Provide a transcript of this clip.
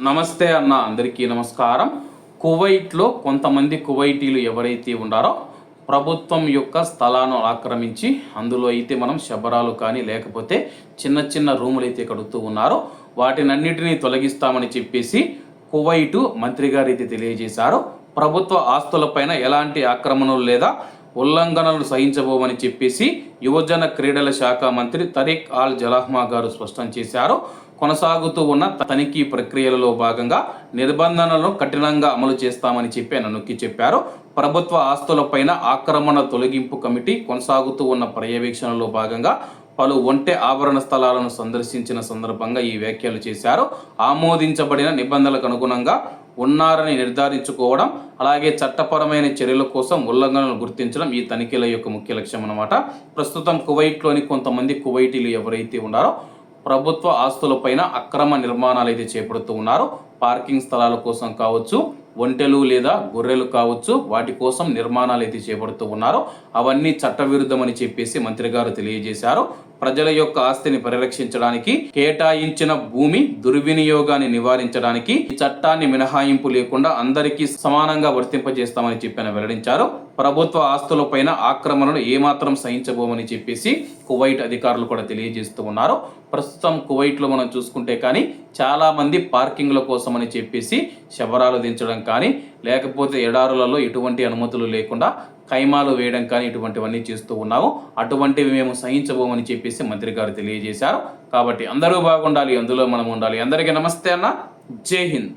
నమస్తే అన్న, అందరికీ నమస్కారం. కువైట్లో కొంతమంది కువైటీలు ఎవరైతే ఉన్నారో ప్రభుత్వం యొక్క స్థలాలను ఆక్రమించి అందులో అయితే మనం శబరాలు కానీ లేకపోతే చిన్న చిన్న రూములు అయితే కడుతూ ఉన్నారో వాటినన్నిటినీ తొలగిస్తామని చెప్పేసి కువైటు మంత్రి గారు అయితే తెలియజేశారు. ప్రభుత్వ ఆస్తులపైన ఎలాంటి ఆక్రమణలు లేదా ఉల్లంఘనలు సహించబోమని చెప్పేసి యువజన క్రీడల శాఖ మంత్రి తరీక్ అల్ జలాహ్మా గారు స్పష్టం చేశారు. కొనసాగుతూ ఉన్న తనిఖీ ప్రక్రియలలో భాగంగా నిబంధనలను కఠినంగా అమలు చేస్తామని చెప్పి ఆయన నొక్కి చెప్పారు. ప్రభుత్వ ఆస్తులపైన ఆక్రమణ తొలగింపు కమిటీ కొనసాగుతూ ఉన్న పర్యవేక్షణలో భాగంగా పలు ఒంటె ఆభరణ స్థలాలను సందర్శించిన సందర్భంగా ఈ వ్యాఖ్యలు చేశారు. ఆమోదించబడిన నిబంధనలకు అనుగుణంగా ఉన్నారని నిర్ధారించుకోవడం, అలాగే చట్టపరమైన చర్యల కోసం ఉల్లంఘనలు గుర్తించడం ఈ తనిఖీల యొక్క ముఖ్య లక్ష్యం అన్నమాట. ప్రస్తుతం కువైట్లోని కొంతమంది కువైటీలు ఎవరైతే ఉన్నారో ప్రభుత్వ ఆస్తులపైన అక్రమ నిర్మాణాలు అయితే చేపడుతూ ఉన్నారు. పార్కింగ్ స్థలాల కోసం కావచ్చు, ఒంటెలు లేదా గొర్రెలు కావచ్చు, వాటి కోసం నిర్మాణాలు అయితే చేపడుతూ ఉన్నారు. అవన్నీ చట్టవిరుద్ధమని చెప్పేసి మంత్రి గారు తెలియజేశారు. ప్రజల యొక్క ఆస్తిని పరిరక్షించడానికి కేటాయించిన భూమి దుర్వినియోగాన్ని నివారించడానికి ఈ చట్టాన్ని మినహాయింపు లేకుండా అందరికీ సమానంగా వర్తింపజేస్తామని చెప్పి వెల్లడించారు. ప్రభుత్వ ఆస్తులపైన ఆక్రమణను ఏమాత్రం సహించబోమని చెప్పేసి కువైట్ అధికారులు కూడా తెలియజేస్తూ ఉన్నారు. ప్రస్తుతం కువైట్లో మనం చూసుకుంటే కానీ చాలా మంది పార్కింగ్ల కోసం అని చెప్పేసి శబరాలు దించడం కానీ లేకపోతే ఎడారులలో ఎటువంటి అనుమతులు లేకుండా ఖైమాలు వేయడం కానీ ఇటువంటివన్నీ చేస్తూ ఉన్నాము. అటువంటివి మేము సహించబోమని చెప్పేసి మంత్రి గారు తెలియజేశారు. కాబట్టి అందరూ బాగుండాలి, అందులో మనం ఉండాలి. అందరికీ నమస్తే అన్న, జై హింద్.